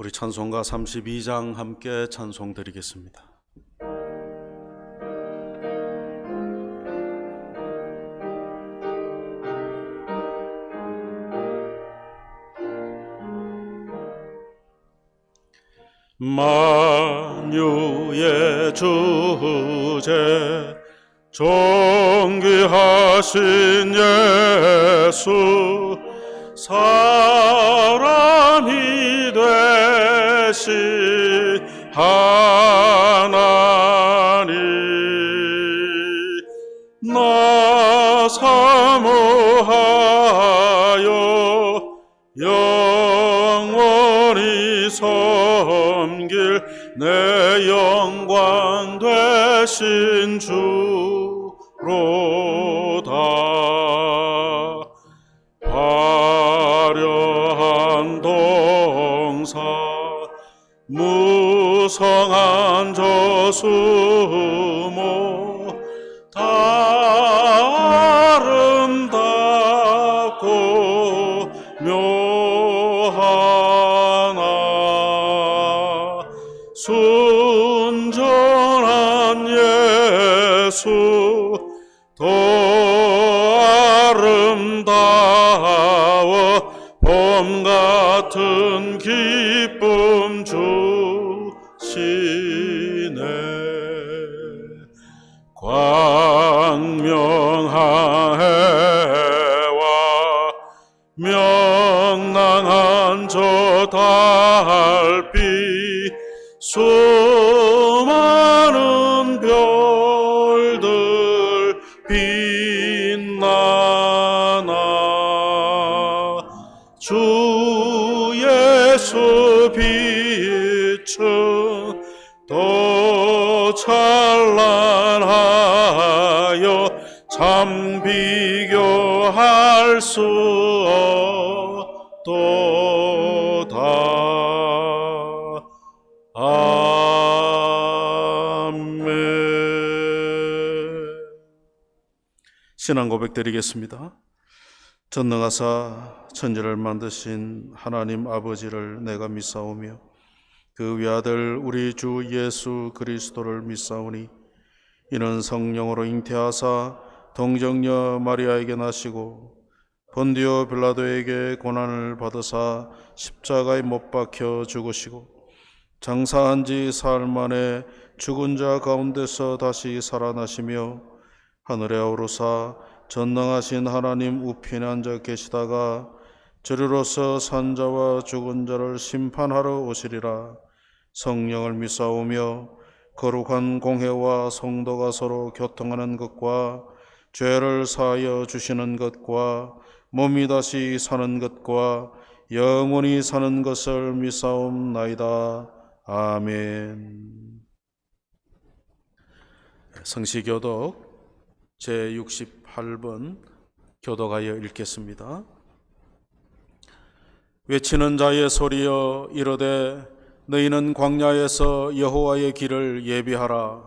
우리 찬송가 32장 함께 찬송 드리겠습니다. 만유의 주제 존귀하신 예수 사람이 되신 하나님 나 사모하여 영원히 섬길 내 영광 되신 주로다. 화려한 동사 무성한 저수모 다 아름답고 묘하나 순전한 예수 더 아름다워 봄 같은 기쁨 주시네. 광명한 해와 명랑한 저 달빛 수많은 별들 빛나나 주 예수 빛은 더 찬란하여 참 비교할 수 없도다. 아멘. 신앙 고백 드리겠습니다. 전능하사 천지를 만드신 하나님 아버지를 내가 믿사오며 그 외아들 우리 주 예수 그리스도를 믿사오니 이는 성령으로 잉태하사 동정녀 마리아에게 나시고 본디오 빌라도에게 고난을 받으사 십자가에 못 박혀 죽으시고 장사한 지 사흘 만에 죽은 자 가운데서 다시 살아나시며 하늘에 오르사 전능하신 하나님 우편에 앉아 계시다가 저리로서 산 자와 죽은 자를 심판하러 오시리라. 성령을 믿사오며 거룩한 공회와 성도가 서로 교통하는 것과 죄를 사하여 주시는 것과 몸이 다시 사는 것과 영원히 사는 것을 믿사옵나이다. 아멘. 성시교독 제68번 교독하여 읽겠습니다. 외치는 자의 소리여 이르되 너희는 광야에서 여호와의 길을 예비하라.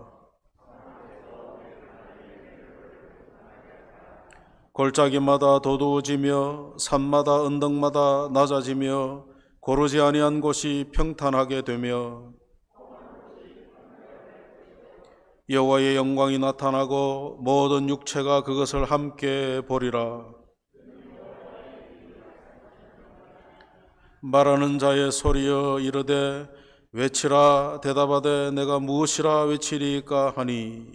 골짜기마다 도두어지며 산마다 언덕마다 낮아지며 고르지 아니한 곳이 평탄하게 되며 여호와의 영광이 나타나고 모든 육체가 그것을 함께 보리라. 말하는 자의 소리여 이르되 외치라. 대답하되 내가 무엇이라 외치리까 하니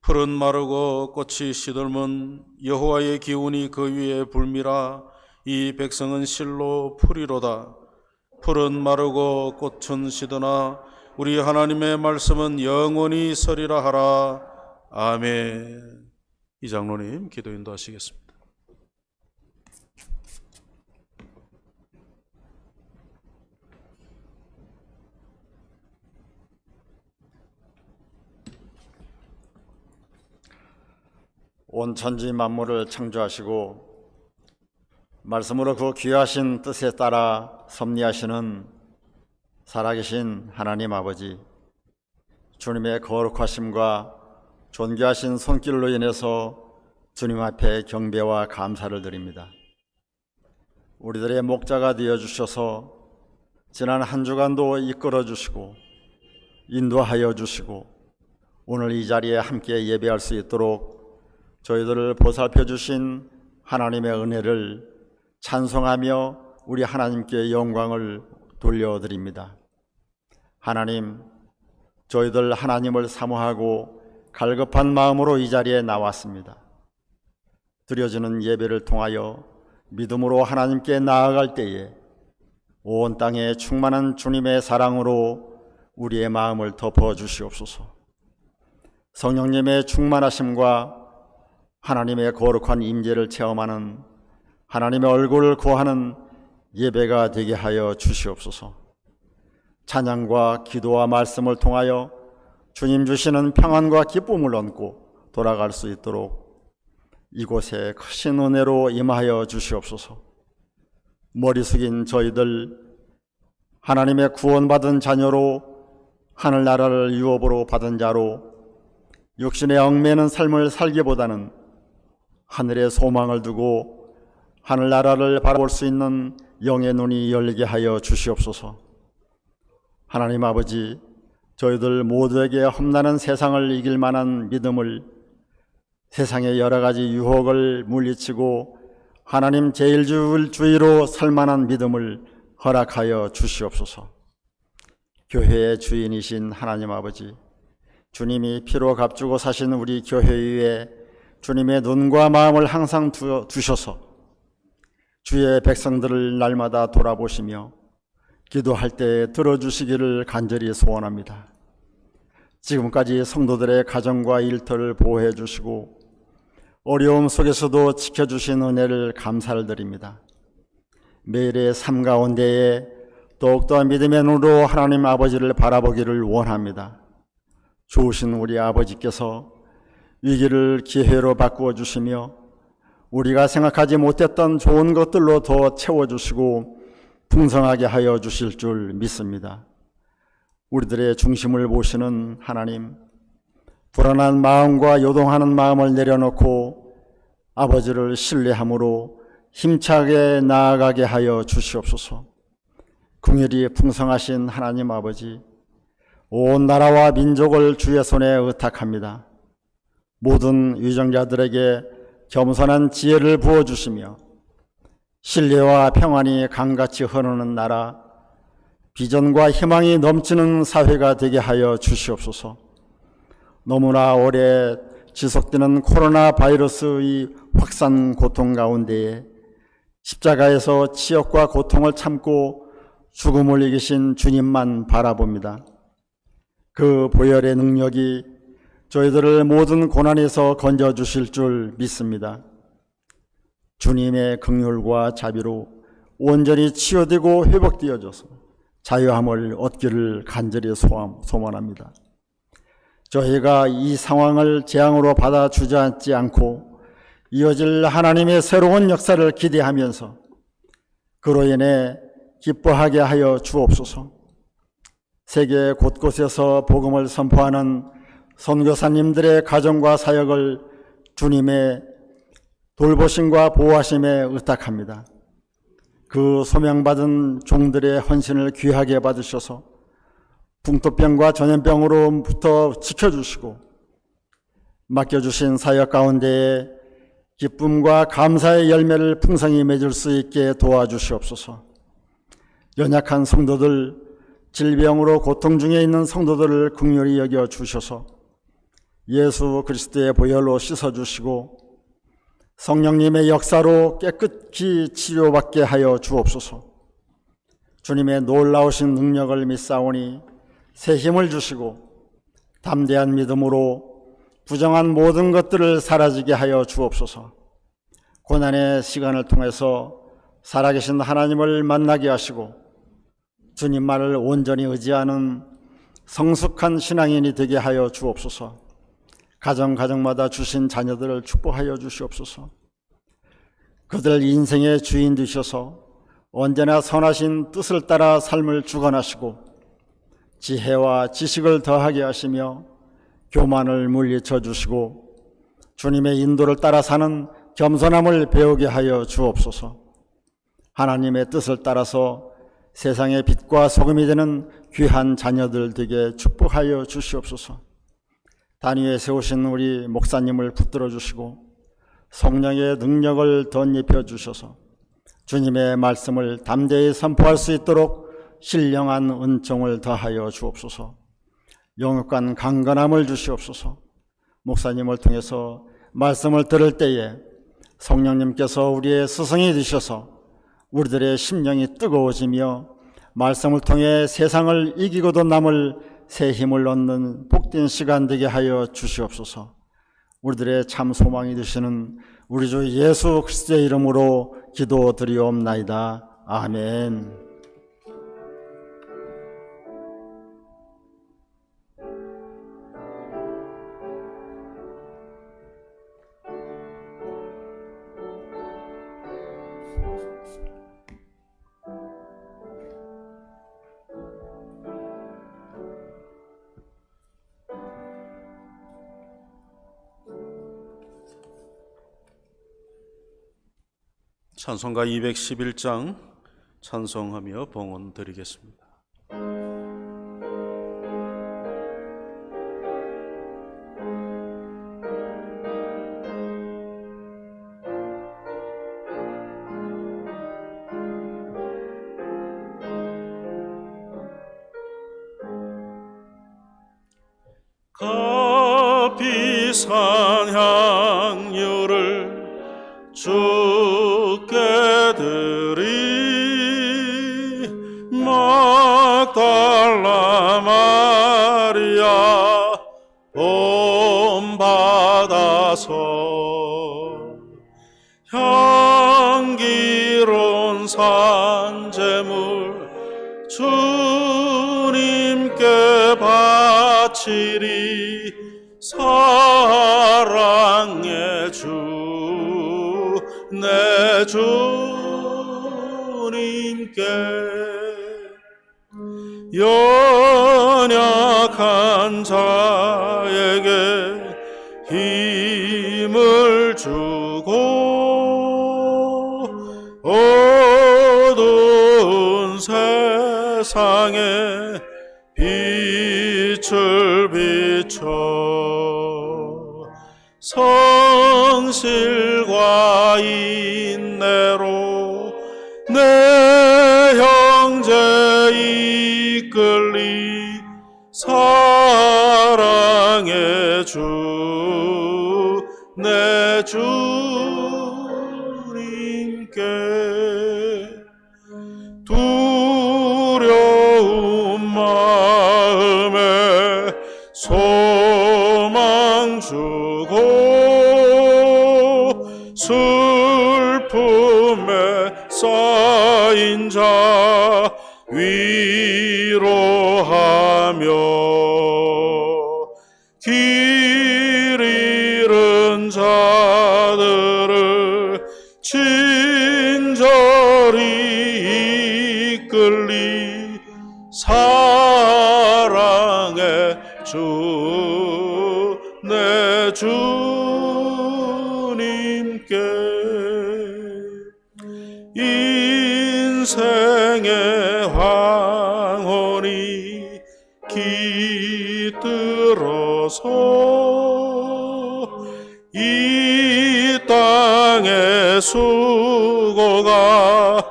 풀은 마르고 꽃이 시들면 여호와의 기운이 그 위에 불미라. 이 백성은 실로 풀이로다. 풀은 마르고 꽃은 시드나 우리 하나님의 말씀은 영원히 서리라 하라. 아멘. 이 장로님 기도 인도하시겠습니다. 온 천지 만물을 창조하시고 말씀으로 그 귀하신 뜻에 따라 섭리하시는 살아계신 하나님 아버지, 주님의 거룩하심과 존귀하신 손길로 인해서 주님 앞에 경배와 감사를 드립니다. 우리들의 목자가 되어주셔서 지난 한 주간도 이끌어 주시고 인도하여 주시고 오늘 이 자리에 함께 예배할 수 있도록 저희들을 보살펴 주신 하나님의 은혜를 찬송하며 우리 하나님께 영광을 돌려드립니다. 하나님, 저희들 하나님을 사모하고 갈급한 마음으로 이 자리에 나왔습니다. 드려지는 예배를 통하여 믿음으로 하나님께 나아갈 때에 온 땅에 충만한 주님의 사랑으로 우리의 마음을 덮어 주시옵소서. 성령님의 충만하심과 하나님의 거룩한 임재를 체험하는 하나님의 얼굴을 구하는 예배가 되게 하여 주시옵소서. 찬양과 기도와 말씀을 통하여 주님 주시는 평안과 기쁨을 얻고 돌아갈 수 있도록 이곳에 크신 은혜로 임하여 주시옵소서. 머리 숙인 저희들 하나님의 구원받은 자녀로 하늘나라를 유업으로 받은 자로 육신에 얽매는 삶을 살기보다는 하늘의 소망을 두고 하늘나라를 바라볼 수 있는 영의 눈이 열리게 하여 주시옵소서. 하나님 아버지, 저희들 모두에게 험난한 세상을 이길 만한 믿음을, 세상의 여러 가지 유혹을 물리치고 하나님 제일주의로 살 만한 믿음을 허락하여 주시옵소서. 교회의 주인이신 하나님 아버지, 주님이 피로 값주고 사신 우리 교회 위에 주님의 눈과 마음을 항상 두셔서 주의 백성들을 날마다 돌아보시며 기도할 때 들어주시기를 간절히 소원합니다. 지금까지 성도들의 가정과 일터를 보호해 주시고 어려움 속에서도 지켜주신 은혜를 감사를 드립니다. 매일의 삶 가운데에 더욱더 믿음의 눈으로 하나님 아버지를 바라보기를 원합니다. 좋으신 우리 아버지께서 위기를 기회로 바꾸어 주시며 우리가 생각하지 못했던 좋은 것들로 더 채워주시고 풍성하게 하여 주실 줄 믿습니다. 우리들의 중심을 보시는 하나님, 불안한 마음과 요동하는 마음을 내려놓고 아버지를 신뢰함으로 힘차게 나아가게 하여 주시옵소서. 긍휼이 풍성하신 하나님 아버지, 온 나라와 민족을 주의 손에 의탁합니다. 모든 위정자들에게 겸손한 지혜를 부어주시며 신뢰와 평안이 강같이 흐르는 나라, 비전과 희망이 넘치는 사회가 되게 하여 주시옵소서. 너무나 오래 지속되는 코로나 바이러스의 확산 고통 가운데에 십자가에서 치욕과 고통을 참고 죽음을 이기신 주님만 바라봅니다. 그 보혈의 능력이 저희들을 모든 고난에서 건져주실 줄 믿습니다. 주님의 긍휼과 자비로 온전히 치유되고 회복되어져서 자유함을 얻기를 간절히 소원합니다. 저희가 이 상황을 재앙으로 받아 주저앉지 않고 이어질 하나님의 새로운 역사를 기대하면서 그로 인해 기뻐하게 하여 주옵소서. 세계 곳곳에서 복음을 선포하는 선교사님들의 가정과 사역을 주님의 돌보심과 보호하심에 의탁합니다. 그 소명받은 종들의 헌신을 귀하게 받으셔서 풍토병과 전염병으로부터 지켜주시고 맡겨주신 사역 가운데에 기쁨과 감사의 열매를 풍성히 맺을 수 있게 도와주시옵소서. 연약한 성도들, 질병으로 고통 중에 있는 성도들을 긍휼히 여겨 주셔서 예수 그리스도의 보혈로 씻어주시고 성령님의 역사로 깨끗이 치료받게 하여 주옵소서. 주님의 놀라우신 능력을 믿사오니 새 힘을 주시고 담대한 믿음으로 부정한 모든 것들을 사라지게 하여 주옵소서. 고난의 시간을 통해서 살아계신 하나님을 만나게 하시고 주님만을 온전히 의지하는 성숙한 신앙인이 되게 하여 주옵소서. 가정마다 주신 자녀들을 축복하여 주시옵소서. 그들 인생의 주인 되셔서 언제나 선하신 뜻을 따라 삶을 주관하시고 지혜와 지식을 더하게 하시며 교만을 물리쳐 주시고 주님의 인도를 따라 사는 겸손함을 배우게 하여 주옵소서. 하나님의 뜻을 따라서 세상의 빛과 소금이 되는 귀한 자녀들 되게 축복하여 주시옵소서. 단위에 세우신 우리 목사님을 붙들어 주시고 성령의 능력을 덧입혀 주셔서 주님의 말씀을 담대히 선포할 수 있도록 신령한 은총을 더하여 주옵소서. 영육간 강건함을 주시옵소서. 목사님을 통해서 말씀을 들을 때에 성령님께서 우리의 스승이 되셔서 우리들의 심령이 뜨거워지며 말씀을 통해 세상을 이기고도 남을 새 힘을 얻는 복된 시간 되게 하여 주시옵소서. 우리들의 참 소망이 되시는 우리 주 예수 그리스도의 이름으로 기도드리옵나이다. 아멘. 찬송가 211장 찬송하며 봉헌 드리겠습니다. 값비싼 향유를 주께 드리 막달라 마리아 본받아서 향기로운 산제물 주님께 바치리 사랑의 주 내 주님께 연약한 자에게 힘을 주고 어두운 세상에 빛을 비춰 성실과 인내로 내 형제 이끌리 사랑의 주 내 주님께 두려운 마음에 소망 주고 슬픔에 쌓인 자 위로하며 길 잃은 자들을 친절히 이끌리 사랑의 주 내 주님께 인생의 황혼이 깃들어서 이 땅의 수고가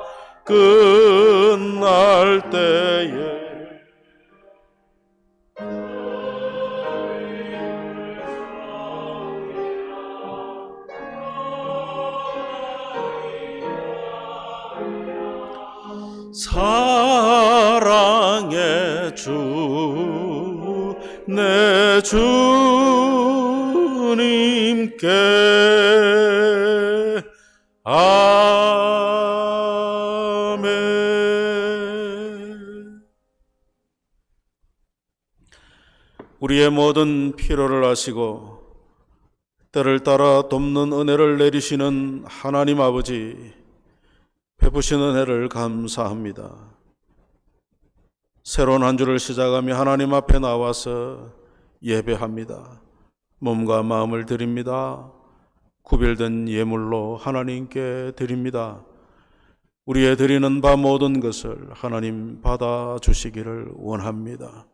끝날 때에 사랑의 주 내 주님께 아멘. 우리의 모든 필요를 아시고 때를 따라 돕는 은혜를 내리시는 하나님 아버지, 베푸신 은혜를 감사합니다. 새로운 한 주를 시작하며 하나님 앞에 나와서 예배합니다. 몸과 마음을 드립니다. 구별된 예물로 하나님께 드립니다. 우리의 드리는 바 모든 것을 하나님 받아주시기를 원합니다.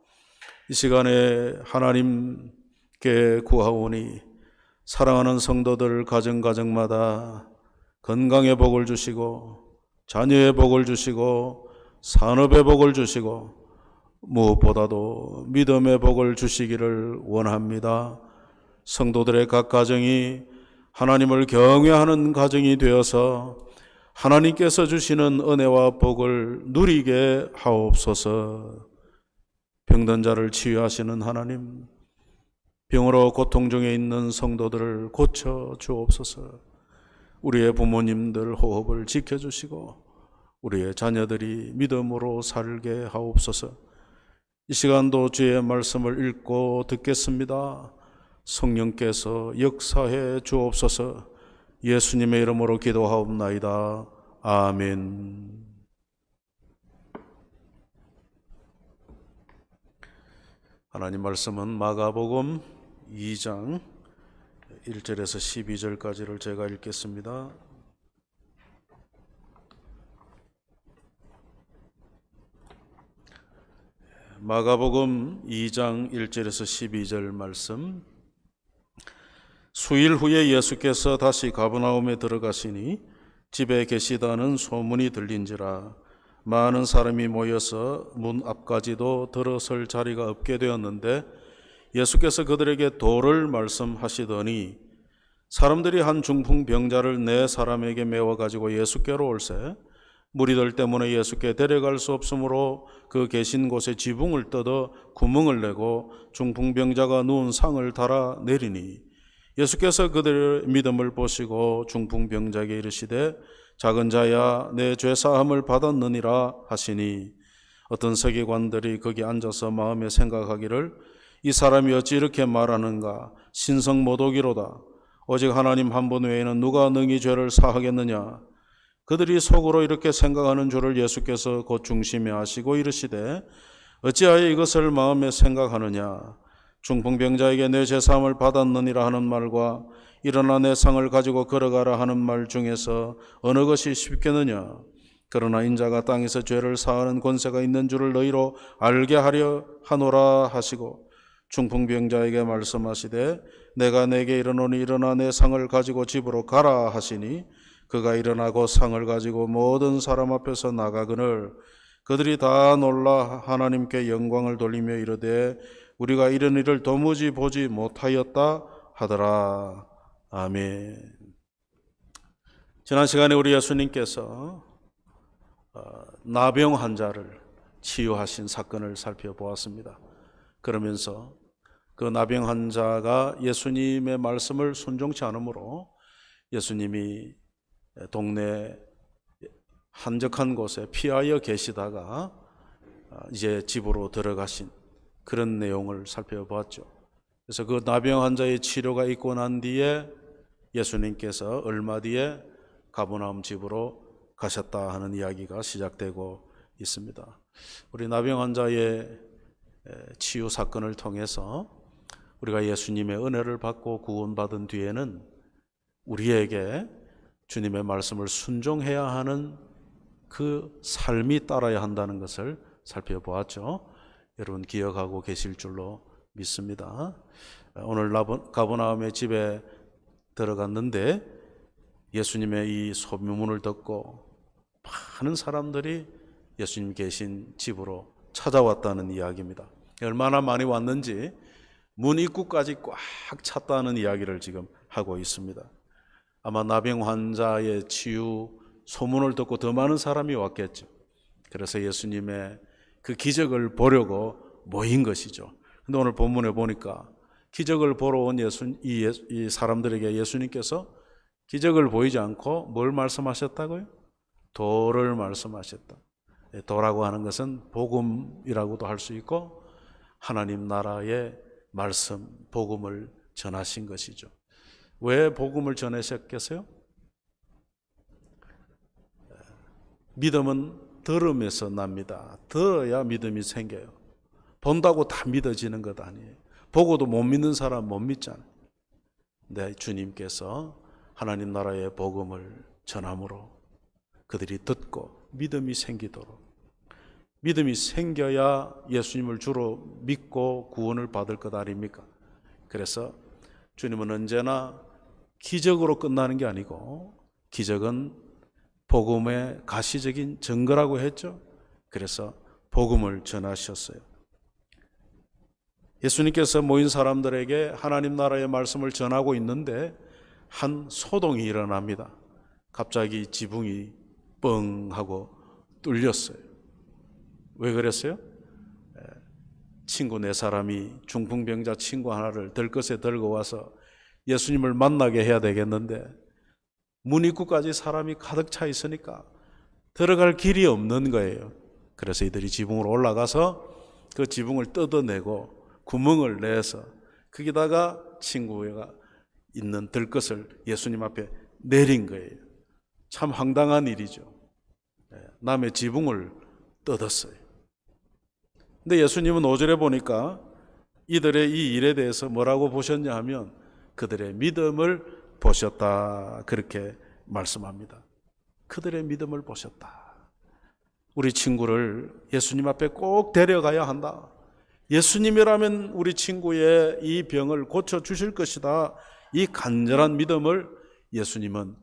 이 시간에 하나님께 구하오니 사랑하는 성도들 가정가정마다 건강의 복을 주시고 자녀의 복을 주시고 산업의 복을 주시고 무엇보다도 믿음의 복을 주시기를 원합니다. 성도들의 각 가정이 하나님을 경외하는 가정이 되어서 하나님께서 주시는 은혜와 복을 누리게 하옵소서. 병든 자를 치유하시는 하나님, 병으로 고통 중에 있는 성도들을 고쳐 주옵소서. 우리의 부모님들 호흡을 지켜주시고 우리의 자녀들이 믿음으로 살게 하옵소서. 이 시간도 주의 말씀을 읽고 듣겠습니다. 성령께서 역사해 주옵소서. 예수님의 이름으로 기도하옵나이다. 아멘. 하나님 말씀은 마가복음 2장 1절에서 12절까지를 제가 읽겠습니다. 마가복음 2장 1절에서 12절 말씀. 수일 후에 예수께서 다시 가버나움에 들어가시니 집에 계시다는 소문이 들린지라 많은 사람이 모여서 문 앞까지도 들어설 자리가 없게 되었는데 예수께서 그들에게 도를 말씀하시더니 사람들이 한 중풍병자를 네 사람에게 메워 가지고 예수께로 올세 무리들 때문에 예수께 데려갈 수 없으므로 그 계신 곳에 지붕을 뜯어 구멍을 내고 중풍병자가 누운 상을 달아 내리니 예수께서 그들의 믿음을 보시고 중풍병자에게 이르시되 작은 자야 내 죄사함을 받았느니라 하시니 어떤 서기관들이 거기 앉아서 마음에 생각하기를 이 사람이 어찌 이렇게 말하는가 신성모독이로다. 오직 하나님 한 분 외에는 누가 능히 죄를 사하겠느냐. 그들이 속으로 이렇게 생각하는 줄을 예수께서 곧 중심에 아시고 이르시되 어찌하여 이것을 마음에 생각하느냐. 중풍병자에게 내 죄사함을 받았느니라 하는 말과 일어나 내 상을 가지고 걸어가라 하는 말 중에서 어느 것이 쉽겠느냐. 그러나 인자가 땅에서 죄를 사하는 권세가 있는 줄을 너희로 알게 하려 하노라 하시고 중풍병자에게 말씀하시되 내가 내게 이르노니 일어나 내 상을 가지고 집으로 가라 하시니 그가 일어나고 상을 가지고 모든 사람 앞에서 나가거늘 그들이 다 놀라 하나님께 영광을 돌리며 이르되 우리가 이런 일을 도무지 보지 못하였다 하더라. 아멘. 지난 시간에 우리 예수님께서 나병 환자를 치유하신 사건을 살펴보았습니다. 그러면서 그 나병 환자가 예수님의 말씀을 순종치 않으므로 예수님이 동네 한적한 곳에 피하여 계시다가 이제 집으로 들어가신 그런 내용을 살펴보았죠. 그래서 그 나병 환자의 치료가 있고 난 뒤에 예수님께서 얼마 뒤에 가버나움 집으로 가셨다 하는 이야기가 시작되고 있습니다. 우리 나병 환자의 치유 사건을 통해서 우리가 예수님의 은혜를 받고 구원받은 뒤에는 우리에게 주님의 말씀을 순종해야 하는 그 삶이 따라야 한다는 것을 살펴보았죠. 여러분 기억하고 계실 줄로 믿습니다. 오늘 가버나움의 집에 들어갔는데 예수님의 이 소문을 듣고 많은 사람들이 예수님 계신 집으로 찾아왔다는 이야기입니다. 얼마나 많이 왔는지 문 입구까지 꽉 찼다는 이야기를 지금 하고 있습니다. 아마 나병 환자의 치유 소문을 듣고 더 많은 사람이 왔겠죠. 그래서 예수님의 그 기적을 보려고 모인 것이죠. 근데 오늘 본문에 보니까 기적을 보러 온 이 사람들에게 예수님께서 기적을 보이지 않고 뭘 말씀하셨다고요? 도를 말씀하셨다. 도라고 하는 것은 복음이라고도 할 수 있고 하나님 나라의 말씀, 복음을 전하신 것이죠. 왜 복음을 전하셨겠어요? 믿음은 들음에서 납니다. 들어야 믿음이 생겨요. 본다고 다 믿어지는 것 아니에요. 보고도 못 믿는 사람 못 믿잖아요. 근데 주님께서 하나님 나라의 복음을 전함으로 그들이 듣고 믿음이 생기도록, 믿음이 생겨야 예수님을 주로 믿고 구원을 받을 것 아닙니까? 그래서 주님은 언제나 기적으로 끝나는 게 아니고 기적은 복음의 가시적인 증거라고 했죠. 그래서 복음을 전하셨어요. 예수님께서 모인 사람들에게 하나님 나라의 말씀을 전하고 있는데 한 소동이 일어납니다. 갑자기 지붕이 뻥 하고 뚫렸어요. 왜 그랬어요? 친구 네 사람이 중풍병자 친구 하나를 들것에 들고 와서 예수님을 만나게 해야 되겠는데 문 입구까지 사람이 가득 차 있으니까 들어갈 길이 없는 거예요. 그래서 이들이 지붕으로 올라가서 그 지붕을 뜯어내고 구멍을 내서 거기다가 친구가 있는 들것을 예수님 앞에 내린 거예요. 참 황당한 일이죠. 남의 지붕을 뜯었어요. 근데 예수님은 5절에 보니까 이들의 이 일에 대해서 뭐라고 보셨냐 하면 그들의 믿음을 보셨다, 그렇게 말씀합니다. 그들의 믿음을 보셨다. 우리 친구를 예수님 앞에 꼭 데려가야 한다. 예수님이라면 우리 친구의 이 병을 고쳐주실 것이다. 이 간절한 믿음을 예수님은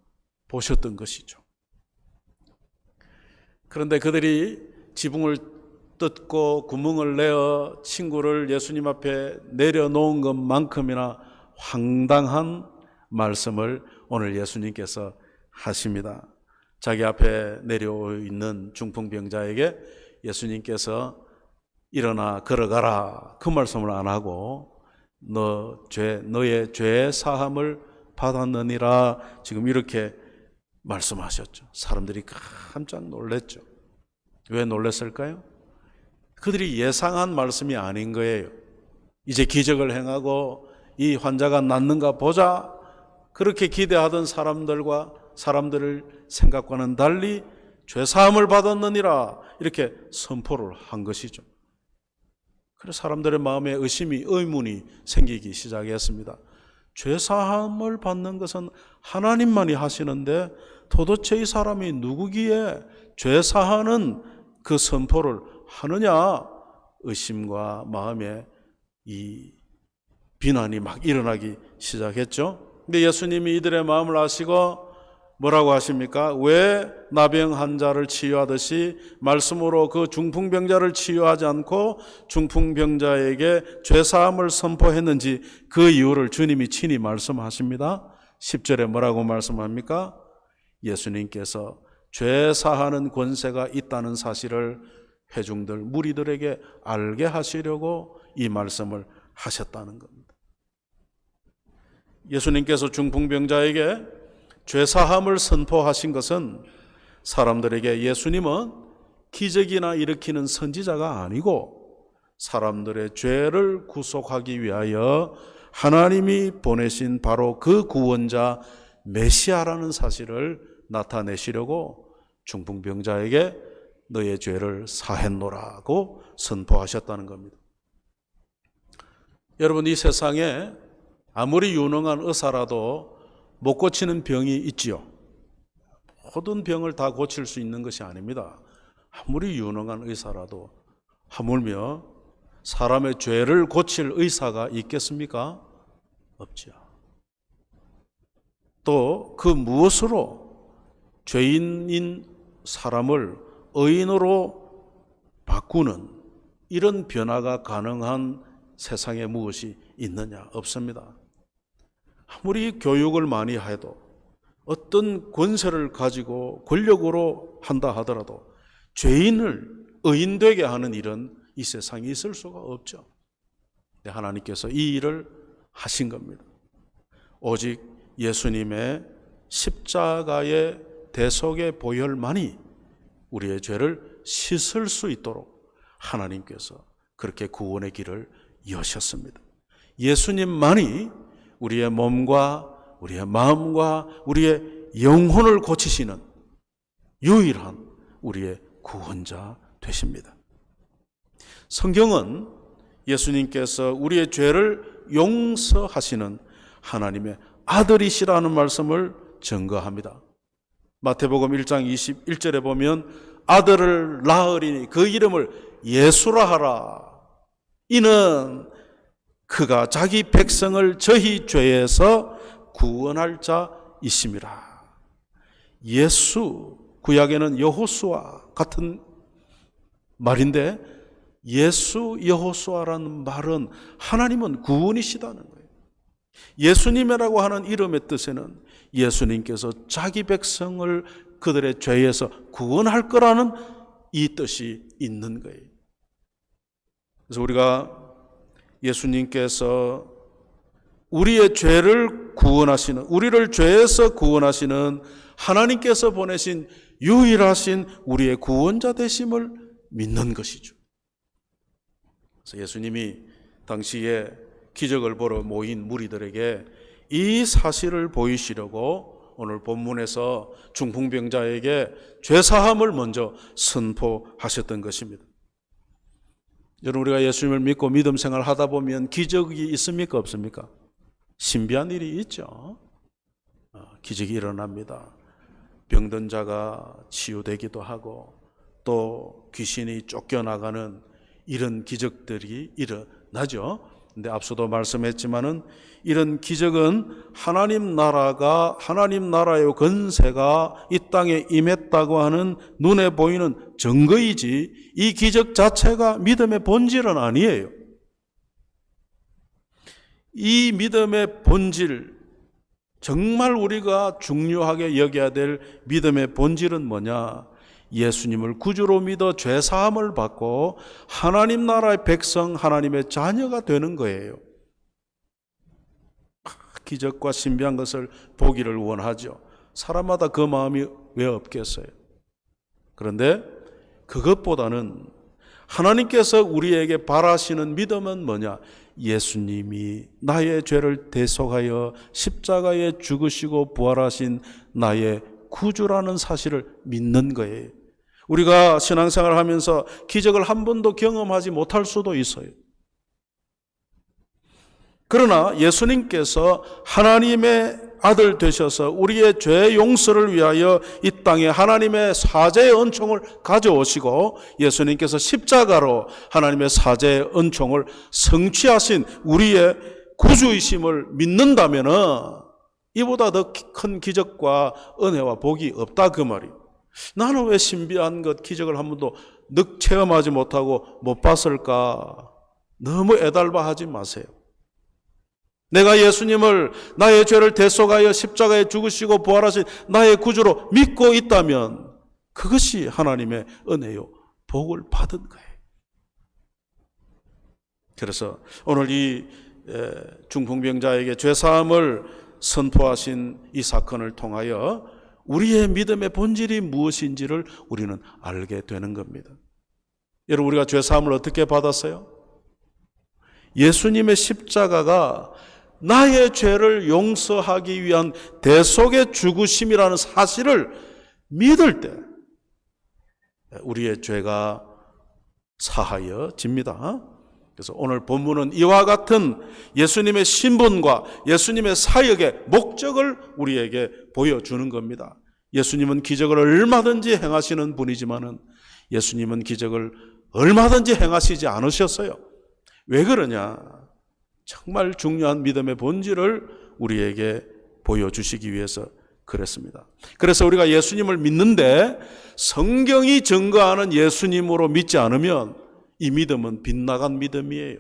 보셨던 것이죠. 그런데 그들이 지붕을 뜯고 구멍을 내어 친구를 예수님 앞에 내려놓은 것만큼이나 황당한 말씀을 오늘 예수님께서 하십니다. 자기 앞에 내려오 있는 중풍병자에게 예수님께서 일어나 걸어가라, 그 말씀을 안 하고 너의 죄 사함을 받았느니라, 지금 이렇게 말씀하셨죠. 사람들이 깜짝 놀랐죠. 왜 놀랐을까요? 그들이 예상한 말씀이 아닌 거예요. 이제 기적을 행하고 이 환자가 낫는가 보자, 그렇게 기대하던 사람들을 생각과는 달리 죄사함을 받았느니라, 이렇게 선포를 한 것이죠. 그래서 사람들의 마음에 의문이 생기기 시작했습니다. 죄사함을 받는 것은 하나님만이 하시는데 도대체 이 사람이 누구기에 죄사하는 그 선포를 하느냐, 의심과 마음에 이 비난이 막 일어나기 시작했죠. 근데 예수님이 이들의 마음을 아시고 뭐라고 하십니까? 왜 나병 환자를 치유하듯이 말씀으로 그 중풍병자를 치유하지 않고 중풍병자에게 죄사함을 선포했는지 그 이유를 주님이 친히 말씀하십니다. 10절에 뭐라고 말씀합니까? 예수님께서 죄사하는 권세가 있다는 사실을 회중들, 무리들에게 알게 하시려고 이 말씀을 하셨다는 겁니다. 예수님께서 중풍병자에게 죄사함을 선포하신 것은 사람들에게 예수님은 기적이나 일으키는 선지자가 아니고 사람들의 죄를 구속하기 위하여 하나님이 보내신 바로 그 구원자 메시아라는 사실을 나타내시려고 중풍병자에게 너의 죄를 사했노라고 선포하셨다는 겁니다. 여러분, 이 세상에 아무리 유능한 의사라도 못 고치는 병이 있지요. 모든 병을 다 고칠 수 있는 것이 아닙니다. 아무리 유능한 의사라도 하물며 사람의 죄를 고칠 의사가 있겠습니까? 없지요. 또 그 무엇으로 죄인인 사람을 의인으로 바꾸는 이런 변화가 가능한 세상에 무엇이 있느냐? 없습니다. 아무리 교육을 많이 해도 어떤 권세를 가지고 권력으로 한다 하더라도 죄인을 의인되게 하는 일은 이 세상에 있을 수가 없죠. 하나님께서 이 일을 하신 겁니다. 오직 예수님의 십자가의 대속의 보혈만이 우리의 죄를 씻을 수 있도록 하나님께서 그렇게 구원의 길을 여셨습니다. 예수님만이 우리의 몸과 우리의 마음과 우리의 영혼을 고치시는 유일한 우리의 구원자 되십니다. 성경은 예수님께서 우리의 죄를 용서하시는 하나님의 아들이시라는 말씀을 증거합니다. 마태복음 1장 21절에 보면 아들을 낳으리니 그 이름을 예수라 하라. 이는 그가 자기 백성을 저희 죄에서 구원할 자이심이라. 예수, 구약에는 여호수아 같은 말인데 예수 여호수아라는 말은 하나님은 구원이시다는 거예요. 예수님이라고 하는 이름의 뜻에는 예수님께서 자기 백성을 그들의 죄에서 구원할 거라는 이 뜻이 있는 거예요. 그래서 우리가 예수님께서 우리의 죄를 구원하시는, 우리를 죄에서 구원하시는 하나님께서 보내신 유일하신 우리의 구원자 되심을 믿는 것이죠. 그래서 예수님이 당시에 기적을 보러 모인 무리들에게 이 사실을 보이시려고 오늘 본문에서 중풍병자에게 죄사함을 먼저 선포하셨던 것입니다. 여러분, 우리가 예수님을 믿고 믿음 생활 하다 보면 기적이 있습니까? 없습니까? 신비한 일이 있죠. 기적이 일어납니다. 병든 자가 치유되기도 하고 또 귀신이 쫓겨나가는 이런 기적들이 일어나죠. 근데 앞서도 말씀했지만은 이런 기적은 하나님 나라의 권세가 이 땅에 임했다고 하는 눈에 보이는 증거이지 이 기적 자체가 믿음의 본질은 아니에요. 이 믿음의 본질, 정말 우리가 중요하게 여겨야 될 믿음의 본질은 뭐냐? 예수님을 구주로 믿어 죄사함을 받고 하나님 나라의 백성, 하나님의 자녀가 되는 거예요. 기적과 신비한 것을 보기를 원하죠. 사람마다 그 마음이 왜 없겠어요? 그런데 그것보다는 하나님께서 우리에게 바라시는 믿음은 뭐냐? 예수님이 나의 죄를 대속하여 십자가에 죽으시고 부활하신 나의 구주라는 사실을 믿는 거예요. 우리가 신앙생활을 하면서 기적을 한 번도 경험하지 못할 수도 있어요. 그러나 예수님께서 하나님의 아들 되셔서 우리의 죄 용서를 위하여 이 땅에 하나님의 사죄의 은총을 가져오시고 예수님께서 십자가로 하나님의 사죄의 은총을 성취하신 우리의 구주이심을 믿는다면 이보다 더 큰 기적과 은혜와 복이 없다 그 말이에요. 나는 왜 신비한 것, 기적을 한 번도 체험하지 못하고 못 봤을까? 너무 애달바 하지 마세요. 내가 예수님을 나의 죄를 대속하여 십자가에 죽으시고 부활하신 나의 구주로 믿고 있다면 그것이 하나님의 은혜요, 복을 받은 거예요. 그래서 오늘 이 중풍병자에게 죄사함을 선포하신 이 사건을 통하여 우리의 믿음의 본질이 무엇인지를 우리는 알게 되는 겁니다. 여러분, 우리가 죄사함을 어떻게 받았어요? 예수님의 십자가가 나의 죄를 용서하기 위한 대속의 죽으심이라는 사실을 믿을 때 우리의 죄가 사하여집니다. 그래서 오늘 본문은 이와 같은 예수님의 신분과 예수님의 사역의 목적을 우리에게 보여주는 겁니다. 예수님은 기적을 얼마든지 행하시는 분이지만은 예수님은 기적을 얼마든지 행하시지 않으셨어요. 왜 그러냐? 정말 중요한 믿음의 본질을 우리에게 보여주시기 위해서 그랬습니다. 그래서 우리가 예수님을 믿는데 성경이 증거하는 예수님으로 믿지 않으면 이 믿음은 빗나간 믿음이에요.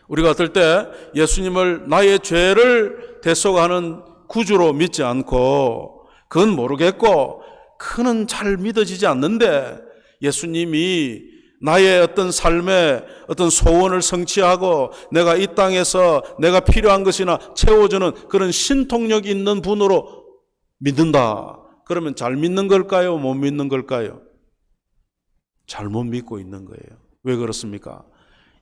우리가 어떨 때 예수님을 나의 죄를 대속하는 구주로 믿지 않고 그건 모르겠고 그는 잘 믿어지지 않는데 예수님이 나의 어떤 삶의 어떤 소원을 성취하고 내가 이 땅에서 내가 필요한 것이나 채워주는 그런 신통력 있는 분으로 믿는다. 그러면 잘 믿는 걸까요? 못 믿는 걸까요? 잘못 믿고 있는 거예요. 왜 그렇습니까?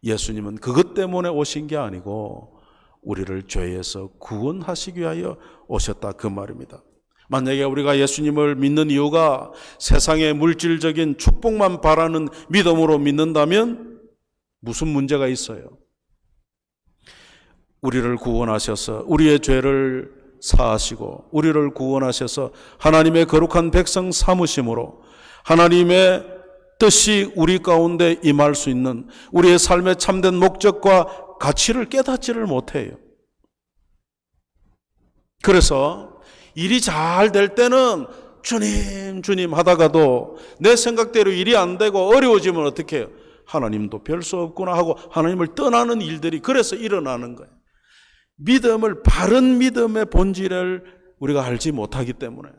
예수님은 그것 때문에 오신 게 아니고 우리를 죄에서 구원하시기 위하여 오셨다 그 말입니다. 만약에 우리가 예수님을 믿는 이유가 세상의 물질적인 축복만 바라는 믿음으로 믿는다면 무슨 문제가 있어요? 우리를 구원하셔서 우리의 죄를 사하시고 우리를 구원하셔서 하나님의 거룩한 백성 삼으심으로 하나님의 뜻이 우리 가운데 임할 수 있는 우리의 삶의 참된 목적과 가치를 깨닫지를 못해요. 그래서 일이 잘 될 때는 주님 주님 하다가도 내 생각대로 일이 안 되고 어려워지면 어떻게 해요? 하나님도 별 수 없구나 하고 하나님을 떠나는 일들이 그래서 일어나는 거예요. 믿음을, 바른 믿음의 본질을 우리가 알지 못하기 때문에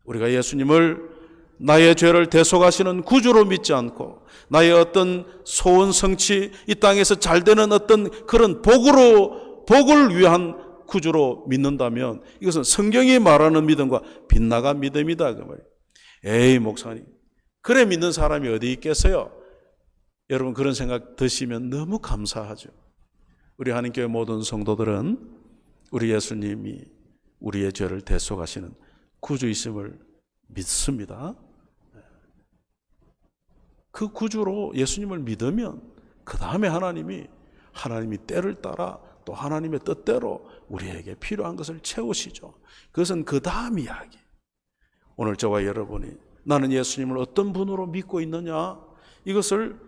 우리가 예수님을 나의 죄를 대속하시는 구주로 믿지 않고 나의 어떤 소원 성취, 이 땅에서 잘 되는 어떤 그런 복을 위한 구주로 믿는다면 이것은 성경이 말하는 믿음과 빗나간 믿음이다 그 말이에요. 에이 목사님, 그래 믿는 사람이 어디 있겠어요? 여러분 그런 생각 드시면 너무 감사하죠. 우리 한인교회 모든 성도들은 우리 예수님이 우리의 죄를 대속하시는 구주이심을 믿습니다. 그 구주로 예수님을 믿으면 그 다음에 하나님이 때를 따라 또 하나님의 뜻대로 우리에게 필요한 것을 채우시죠. 그것은 그 다음 이야기. 오늘 저와 여러분이 나는 예수님을 어떤 분으로 믿고 있느냐, 이것을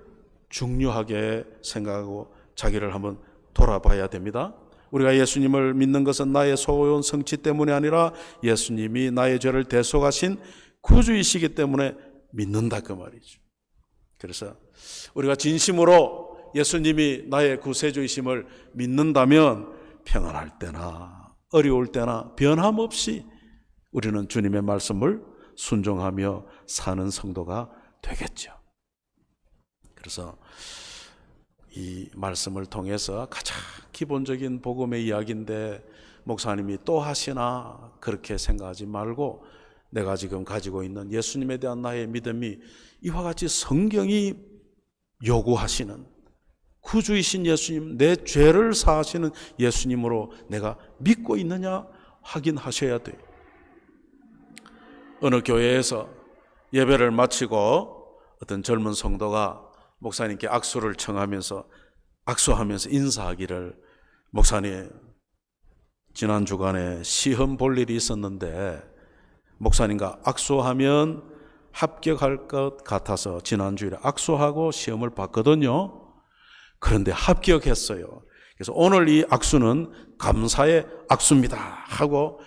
중요하게 생각하고 자기를 한번 돌아봐야 됩니다. 우리가 예수님을 믿는 것은 나의 소원 성취 때문이 아니라 예수님이 나의 죄를 대속하신 구주이시기 때문에 믿는다 그 말이죠. 그래서 우리가 진심으로 예수님이 나의 구세주이심을 믿는다면 평안할 때나 어려울 때나 변함없이 우리는 주님의 말씀을 순종하며 사는 성도가 되겠죠. 그래서 이 말씀을 통해서 가장 기본적인 복음의 이야기인데 목사님이 또 하시나 그렇게 생각하지 말고 내가 지금 가지고 있는 예수님에 대한 나의 믿음이 이와 같이 성경이 요구하시는 구주이신 예수님, 내 죄를 사하시는 예수님으로 내가 믿고 있느냐 확인하셔야 돼요. 어느 교회에서 예배를 마치고 어떤 젊은 성도가 목사님께 악수를 청하면서 악수하면서 인사하기를, 목사님 지난 주간에 시험 볼 일이 있었는데 목사님과 악수하면 합격할 것 같아서 지난주에 악수하고 시험을 봤거든요. 그런데 합격했어요. 그래서 오늘 이 악수는 감사의 악수입니다 하고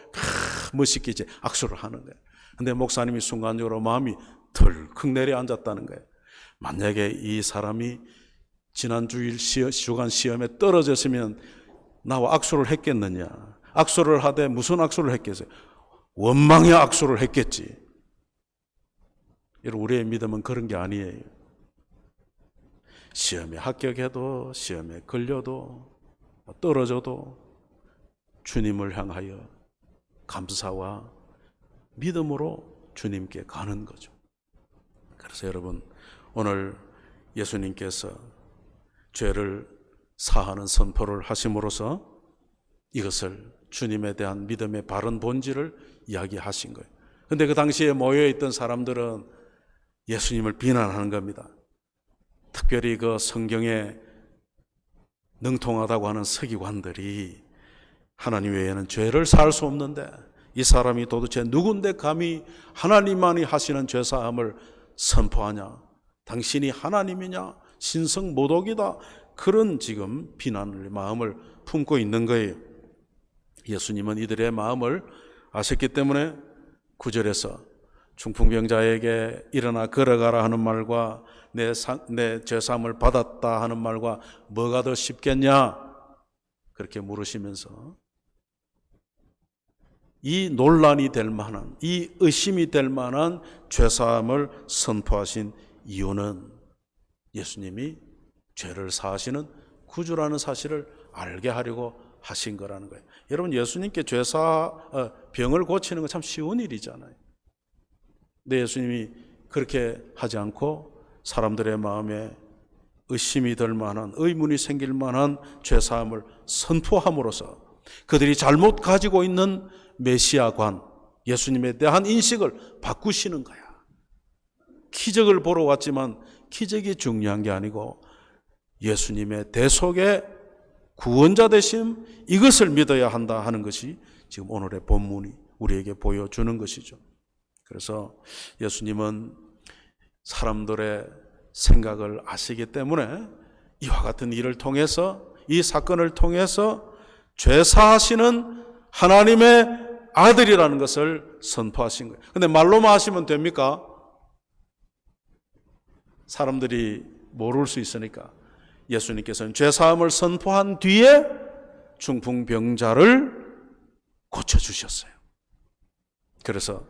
멋있게 이제 악수를 하는 거예요. 근데 목사님이 순간적으로 마음이 덜컥 내려앉았다는 거예요. 만약에 이 사람이 지난 주간 시험에 떨어졌으면 나와 악수를 했겠느냐? 악수를 하되 무슨 악수를 했겠어요? 원망의 악수를 했겠지. 여러분, 우리의 믿음은 그런 게 아니에요. 시험에 합격해도 시험에 걸려도 떨어져도 주님을 향하여 감사와 믿음으로 주님께 가는 거죠. 그래서 여러분, 오늘 예수님께서 죄를 사하는 선포를 하심으로써 이것을 주님에 대한 믿음의 바른 본질을 이야기하신 거예요. 그런데 그 당시에 모여있던 사람들은 예수님을 비난하는 겁니다. 특별히 그 성경에 능통하다고 하는 서기관들이 하나님 외에는 죄를 사할 수 없는데 이 사람이 도대체 누군데 감히 하나님만이 하시는 죄사함을 선포하냐? 당신이 하나님이냐? 신성모독이다. 그런 지금 비난의 마음을 품고 있는 거예요. 예수님은 이들의 마음을 아셨기 때문에 9절에서 중풍병자에게 일어나 걸어가라 하는 말과 내 죄사함을 받았다 하는 말과 뭐가 더 쉽겠냐? 그렇게 물으시면서 이 논란이 될 만한, 이 의심이 될 만한 죄사함을 선포하신 이유는 예수님이 죄를 사하시는 구주라는 사실을 알게 하려고 하신 거라는 거예요. 여러분, 예수님께 병을 고치는 건 참 쉬운 일이잖아요. 근데 예수님이 그렇게 하지 않고 사람들의 마음에 의심이 들 만한, 의문이 생길 만한 죄사함을 선포함으로써 그들이 잘못 가지고 있는 메시아관, 예수님에 대한 인식을 바꾸시는 거야. 기적을 보러 왔지만 기적이 중요한 게 아니고 예수님의 대속의 구원자 되심, 이것을 믿어야 한다 하는 것이 지금 오늘의 본문이 우리에게 보여주는 것이죠. 그래서 예수님은 사람들의 생각을 아시기 때문에 이와 같은 일을 통해서, 이 사건을 통해서 죄 사하시는 하나님의 아들이라는 것을 선포하신 거예요. 근데 말로만 하시면 됩니까? 사람들이 모를 수 있으니까 예수님께서는 죄 사함을 선포한 뒤에 중풍병자를 고쳐주셨어요. 그래서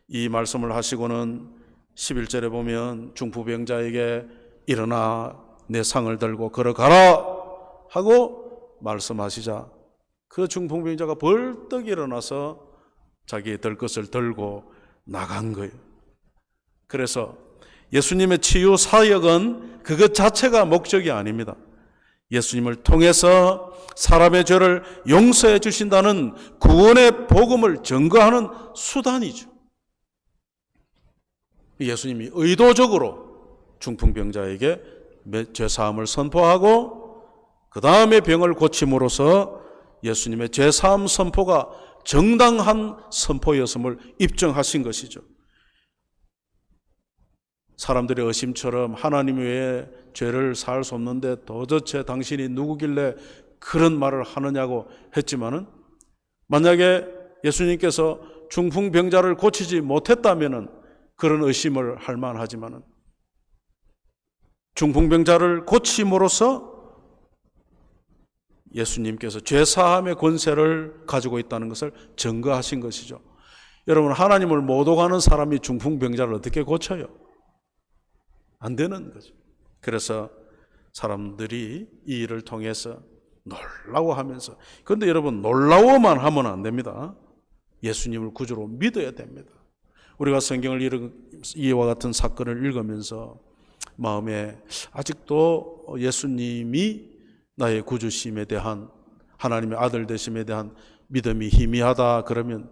이 말씀을 하시고는 11절에 보면 중풍병자에게 일어나 내 상을 들고 걸어가라 하고 말씀하시자 그 중풍병자가 벌떡 일어나서 자기의 들 것을 들고 나간 거예요. 그래서 예수님의 치유 사역은 그것 자체가 목적이 아닙니다. 예수님을 통해서 사람의 죄를 용서해 주신다는 구원의 복음을 증거하는 수단이죠. 예수님이 의도적으로 중풍병자에게 죄사함을 선포하고 그 다음에 병을 고침으로써 예수님의 죄사함 선포가 정당한 선포였음을 입증하신 것이죠. 사람들의 의심처럼 하나님 외에 죄를 사할 수 없는데 도대체 당신이 누구길래 그런 말을 하느냐고 했지만은, 만약에 예수님께서 중풍병자를 고치지 못했다면은 그런 의심을 할 만하지만은 중풍병자를 고침으로써 예수님께서 죄사함의 권세를 가지고 있다는 것을 증거하신 것이죠. 여러분, 하나님을 못 오가는 사람이 중풍병자를 어떻게 고쳐요? 안 되는 거죠. 그래서 사람들이 이 일을 통해서 놀라워하면서, 그런데 여러분, 놀라워만 하면 안 됩니다. 예수님을 구주로 믿어야 됩니다. 우리가 성경을 이와 같은 사건을 읽으면서 마음에 아직도 예수님이 나의 구주심에 대한, 하나님의 아들 되심에 대한 믿음이 희미하다 그러면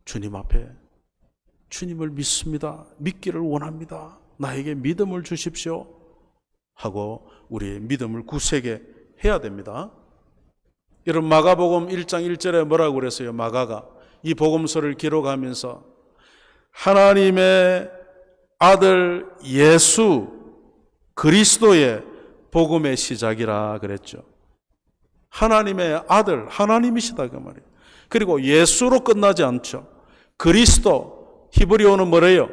주님 앞에 주님을 믿습니다, 믿기를 원합니다, 나에게 믿음을 주십시오 하고 우리의 믿음을 굳세게 해야 됩니다. 여러분, 마가복음 1장 1절에 뭐라고 그랬어요? 마가가 이 복음서를 기록하면서 하나님의 아들 예수 그리스도의 복음의 시작이라 그랬죠. 하나님의 아들, 하나님이시다 그 말이에요. 그리고 예수로 끝나지 않죠. 그리스도, 히브리어는 뭐래요?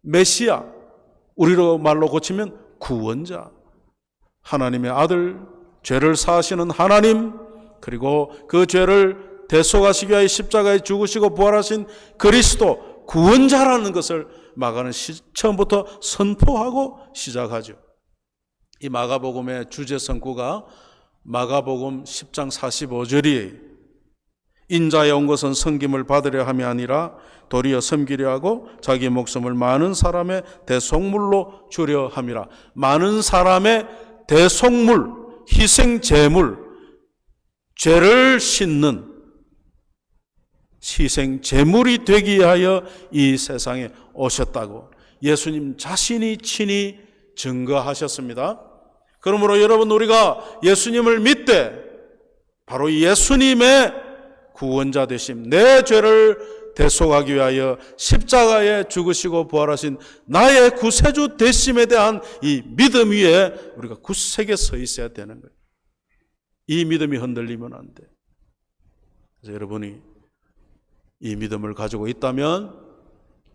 메시아, 우리로 말로 고치면 구원자. 하나님의 아들, 죄를 사하시는 하나님, 그리고 그 죄를 대속하시기 위하여 십자가에 죽으시고 부활하신 그리스도, 구원자라는 것을 마가는 처음부터 선포하고 시작하죠. 이 마가복음의 주제 성구가 마가복음 10장 45절이에요. 인자에 온 것은 섬김을 받으려 함이 아니라 도리어 섬기려 하고 자기 목숨을 많은 사람의 대속물로 주려 함이라. 많은 사람의 대속물, 희생 제물, 죄를 씻는 희생 제물이 되기 위하여 이 세상에 오셨다고 예수님 자신이 친히 증거하셨습니다. 그러므로 여러분, 우리가 예수님을 믿되 바로 예수님의 구원자 되심, 내 죄를 대속하기 위하여 십자가에 죽으시고 부활하신 나의 구세주 되심에 대한 이 믿음 위에 우리가 굳세게 서 있어야 되는 거예요. 이 믿음이 흔들리면 안 돼. 그래서 여러분이 이 믿음을 가지고 있다면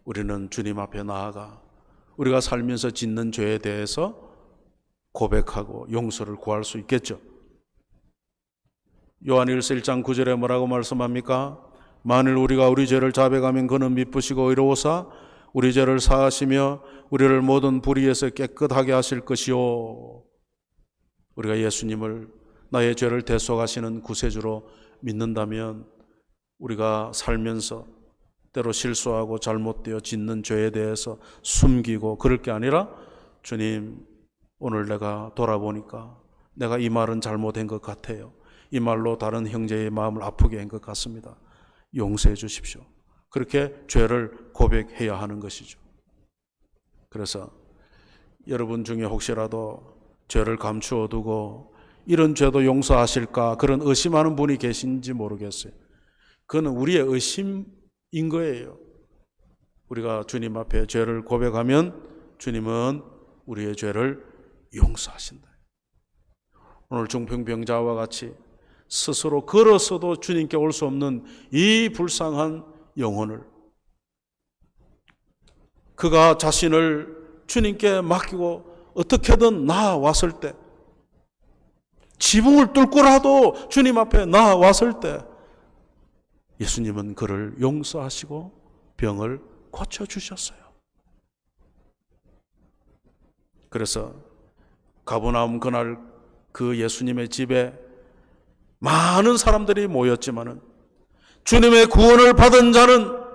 우리는 주님 앞에 나아가 우리가 살면서 짓는 죄에 대해서 고백하고 용서를 구할 수 있겠죠. 요한일서 1장 9절에 뭐라고 말씀합니까? 만일 우리가 우리 죄를 자백하면 그는 미쁘시고 의로우사 우리 죄를 사하시며 우리를 모든 불의에서 깨끗하게 하실 것이요. 우리가 예수님을 나의 죄를 대속하시는 구세주로 믿는다면 우리가 살면서 때로 실수하고 잘못되어 짓는 죄에 대해서 숨기고 그럴 게 아니라, 주님, 오늘 내가 돌아보니까 내가 이 말은 잘못한 것 같아요. 이 말로 다른 형제의 마음을 아프게 한 것 같습니다. 용서해 주십시오. 그렇게 죄를 고백해야 하는 것이죠. 그래서 여러분 중에 혹시라도 죄를 감추어 두고 이런 죄도 용서하실까 그런 의심하는 분이 계신지 모르겠어요. 그거는 우리의 의심인 거예요. 우리가 주님 앞에 죄를 고백하면 주님은 우리의 죄를 용서하신다. 오늘 중풍병자와 같이 스스로 걸어서도 주님께 올 수 없는 이 불쌍한 영혼을 그가 자신을 주님께 맡기고 어떻게든 나아왔을 때, 지붕을 뚫고라도 주님 앞에 나아왔을 때 예수님은 그를 용서하시고 병을 고쳐주셨어요. 그래서 가버나움 그날 그 예수님의 집에 많은 사람들이 모였지만은 주님의 구원을 받은 자는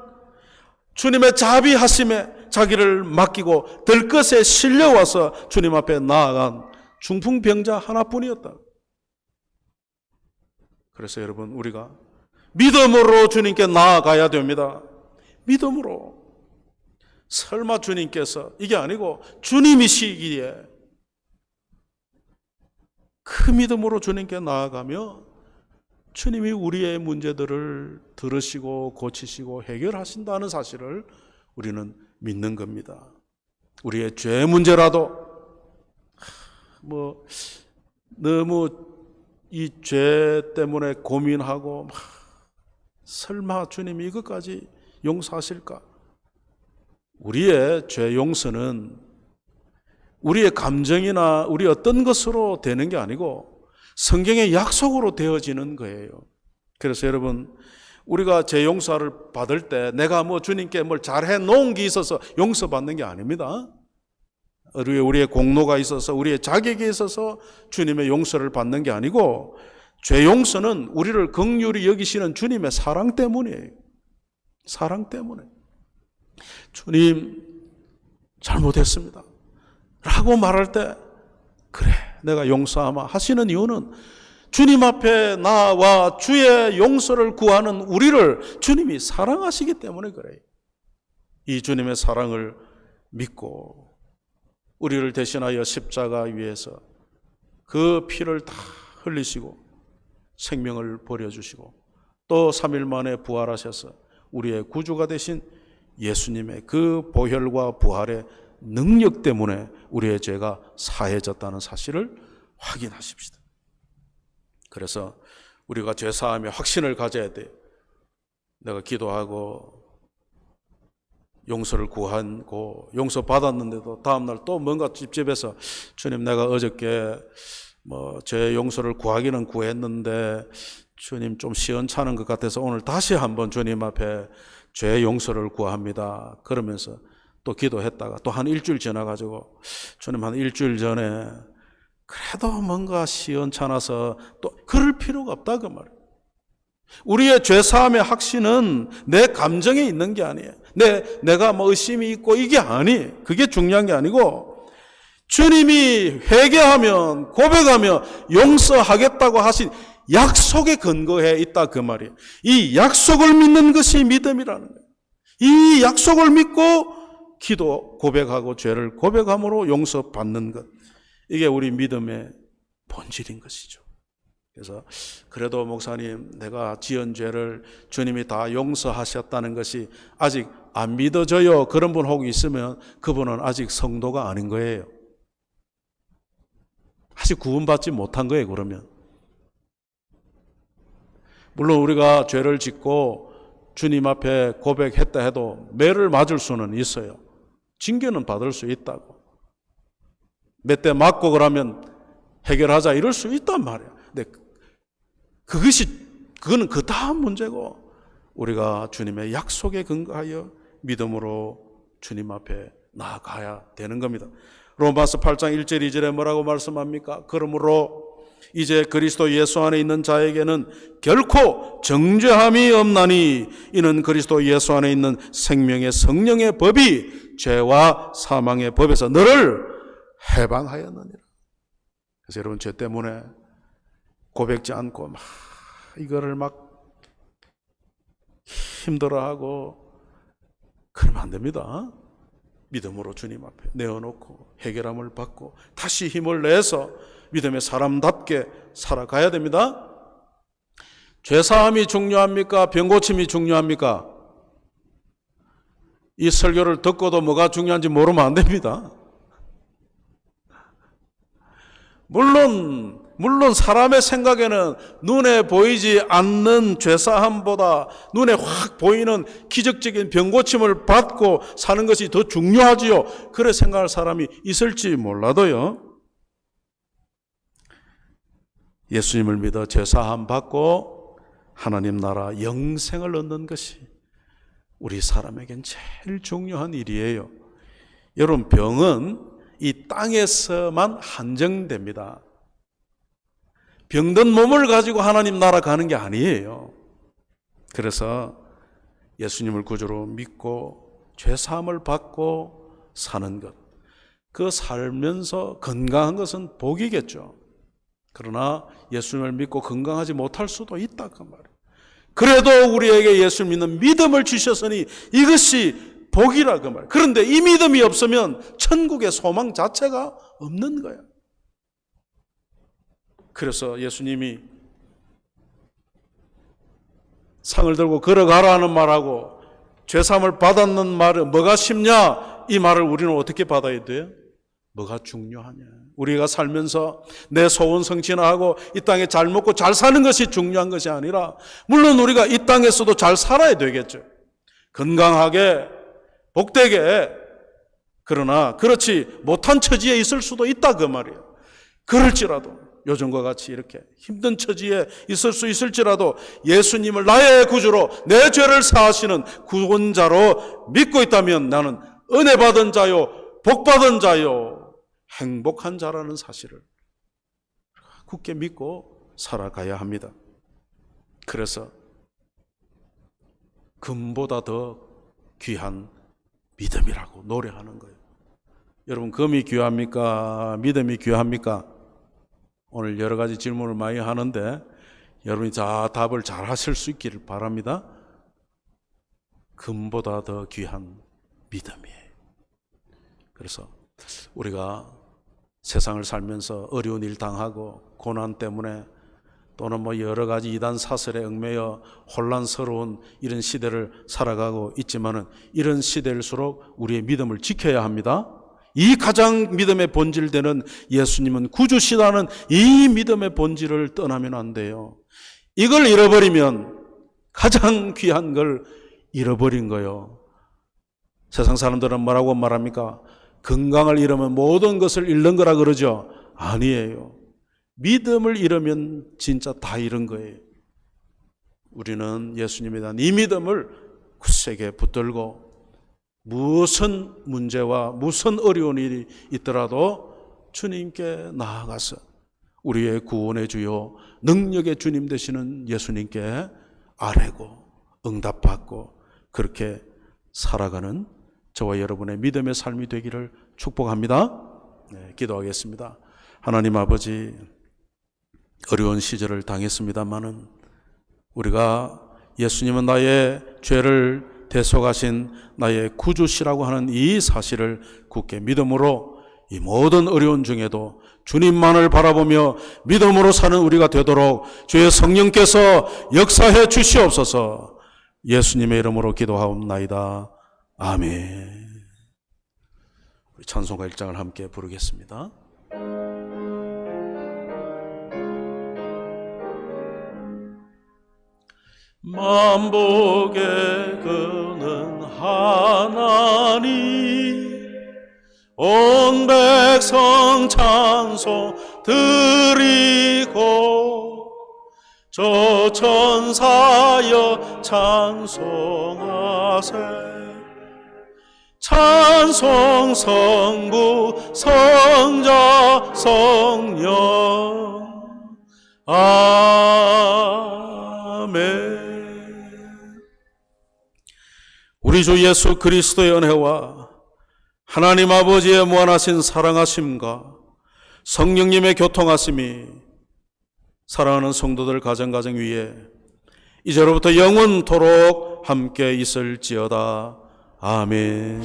주님의 자비하심에 자기를 맡기고 들것에 실려와서 주님 앞에 나아간 중풍병자 하나뿐이었다. 그래서 여러분, 우리가 믿음으로 주님께 나아가야 됩니다. 믿음으로. 설마 주님께서, 이게 아니고 주님이시기에 그 믿음으로 주님께 나아가며 주님이 우리의 문제들을 들으시고 고치시고 해결하신다는 사실을 우리는 믿는 겁니다. 우리의 죄 문제라도 너무 이 죄 때문에 고민하고 설마 주님이 이것까지 용서하실까? 우리의 죄 용서는 우리의 감정이나 우리 어떤 것으로 되는 게 아니고 성경의 약속으로 되어지는 거예요. 그래서 여러분, 우리가 죄 용서를 받을 때 내가 주님께 뭘 잘해 놓은 게 있어서 용서받는 게 아닙니다. 우리의 공로가 있어서 우리의 자격이 있어서 주님의 용서를 받는 게 아니고 죄 용서는 우리를 긍휼히 여기시는 주님의 사랑 때문이에요. 사랑 때문에. 주님 잘못했습니다 라고 말할 때 그래 내가 용서하마 하시는 이유는 주님 앞에 나와 주의 용서를 구하는 우리를 주님이 사랑하시기 때문에 그래요. 이 주님의 사랑을 믿고 우리를 대신하여 십자가 위에서 그 피를 다 흘리시고 생명을 버려주시고 또 3일 만에 부활하셔서 우리의 구주가 되신 예수님의 그 보혈과 부활의 능력 때문에 우리의 죄가 사해졌다는 사실을 확인하십시다. 그래서 우리가 죄사함의 확신을 가져야 돼요. 내가 기도하고 용서를 구하고 용서받았는데도 다음날 또 뭔가 찝찝해서 주님 내가 어저께 죄 용서를 구하기는 구했는데 주님 좀 시원찮은 것 같아서 오늘 다시 한번 주님 앞에 죄 용서를 구합니다. 그러면서 또 기도했다가 또 한 일주일 지나가지고 주님 한 일주일 전에 그래도 뭔가 시원찮아서 또 그럴 필요가 없다 그 말이에요. 우리의 죄사함의 확신은 내 감정에 있는 게 아니에요. 내가 의심이 있고 이게 아니에요. 그게 중요한 게 아니고 주님이 회개하면 고백하며 용서하겠다고 하신 약속에 근거해 있다 그 말이에요. 이 약속을 믿는 것이 믿음이라는 거예요. 이 약속을 믿고 기도 고백하고 죄를 고백함으로 용서받는 것, 이게 우리 믿음의 본질인 것이죠. 그래서 그래도 목사님 내가 지은 죄를 주님이 다 용서하셨다는 것이 아직 안 믿어져요. 그런 분 혹 있으면 그분은 아직 성도가 아닌 거예요. 아직 구원받지 못한 거예요. 그러면 물론 우리가 죄를 짓고 주님 앞에 고백했다 해도 매를 맞을 수는 있어요. 징계는 받을 수 있다고. 몇 대 맞고 그러면 해결하자 이럴 수 있단 말이에요. 근데 그거는 그 다음 문제고 우리가 주님의 약속에 근거하여 믿음으로 주님 앞에 나아가야 되는 겁니다. 로마서 8장 1절 2절에 뭐라고 말씀합니까? 그러므로 이제 그리스도 예수 안에 있는 자에게는 결코 정죄함이 없나니 이는 그리스도 예수 안에 있는 생명의 성령의 법이 죄와 사망의 법에서 너를 해방하였느니라. 그래서 여러분 죄 때문에 고백지 않고 이거를 힘들어하고 그러면 안 됩니다. 믿음으로 주님 앞에 내어놓고 해결함을 받고 다시 힘을 내서 믿음의 사람답게 살아가야 됩니다. 죄사함이 중요합니까? 병고침이 중요합니까? 이 설교를 듣고도 뭐가 중요한지 모르면 안 됩니다. 물론 사람의 생각에는 눈에 보이지 않는 죄사함보다 눈에 확 보이는 기적적인 병고침을 받고 사는 것이 더 중요하지요. 그래 생각할 사람이 있을지 몰라도요. 예수님을 믿어 죄사함 받고 하나님 나라 영생을 얻는 것이 우리 사람에겐 제일 중요한 일이에요. 여러분, 병은 이 땅에서만 한정됩니다. 병든 몸을 가지고 하나님 나라 가는 게 아니에요. 그래서 예수님을 구주로 믿고 죄사함을 받고 사는 것, 그 살면서 건강한 것은 복이겠죠. 그러나 예수님을 믿고 건강하지 못할 수도 있다 그 말이에요. 그래도 우리에게 예수 믿는 믿음을 주셨으니 이것이 복이라 그 말이에요. 그런데 이 믿음이 없으면 천국의 소망 자체가 없는 거예요. 그래서 예수님이 상을 들고 걸어가라는 말하고 죄사함을 받았는 말은 뭐가 쉽냐? 이 말을 우리는 어떻게 받아야 돼요? 뭐가 중요하냐? 우리가 살면서 내 소원 성취하고 이 땅에 잘 먹고 잘 사는 것이 중요한 것이 아니라, 물론 우리가 이 땅에서도 잘 살아야 되겠죠. 건강하게 복되게. 그러나 그렇지 못한 처지에 있을 수도 있다 그 말이에요. 그럴지라도 요즘과 같이 이렇게 힘든 처지에 있을 수 있을지라도 예수님을 나의 구주로 내 죄를 사하시는 구원자로 믿고 있다면 나는 은혜 받은 자요, 복 받은 자요, 행복한 자라는 사실을 굳게 믿고 살아가야 합니다. 그래서 금보다 더 귀한 믿음이라고 노래하는 거예요. 여러분, 금이 귀합니까? 믿음이 귀합니까? 오늘 여러 가지 질문을 많이 하는데 여러분이 다 답을 잘 하실 수 있기를 바랍니다. 금보다 더 귀한 믿음이에요. 그래서 우리가 세상을 살면서 어려운 일 당하고 고난 때문에 또는 여러 가지 이단 사설에 얽매여 혼란스러운 이런 시대를 살아가고 있지만은 이런 시대일수록 우리의 믿음을 지켜야 합니다. 이 가장 믿음의 본질되는 예수님은 구주시다는 이 믿음의 본질을 떠나면 안 돼요. 이걸 잃어버리면 가장 귀한 걸 잃어버린 거예요. 세상 사람들은 뭐라고 말합니까? 건강을 잃으면 모든 것을 잃는 거라 그러죠. 아니에요. 믿음을 잃으면 진짜 다 잃은 거예요. 우리는 예수님에 대한 이 믿음을 굳세게 붙들고 무슨 문제와 무슨 어려운 일이 있더라도 주님께 나아가서 우리의 구원의 주요 능력의 주님 되시는 예수님께 아뢰고 응답받고 그렇게 살아가는 저와 여러분의 믿음의 삶이 되기를 축복합니다. 네, 기도하겠습니다. 하나님 아버지, 어려운 시절을 당했습니다마는 우리가 예수님은 나의 죄를 대속하신 나의 구주시라고 하는 이 사실을 굳게 믿음으로 이 모든 어려운 중에도 주님만을 바라보며 믿음으로 사는 우리가 되도록 주의 성령께서 역사해 주시옵소서. 예수님의 이름으로 기도하옵나이다. 아멘. 우리 찬송가 1장을 함께 부르겠습니다. 만복의 그는 하나님 온 백성 찬송 드리고 저 천사여 찬송하세 찬송 성부 성자 성령 아멘. 우리 주 예수 그리스도의 은혜와 하나님 아버지의 무한하신 사랑하심과 성령님의 교통하심이 사랑하는 성도들 가정 위에 이제로부터 영원토록 함께 있을지어다. 아멘.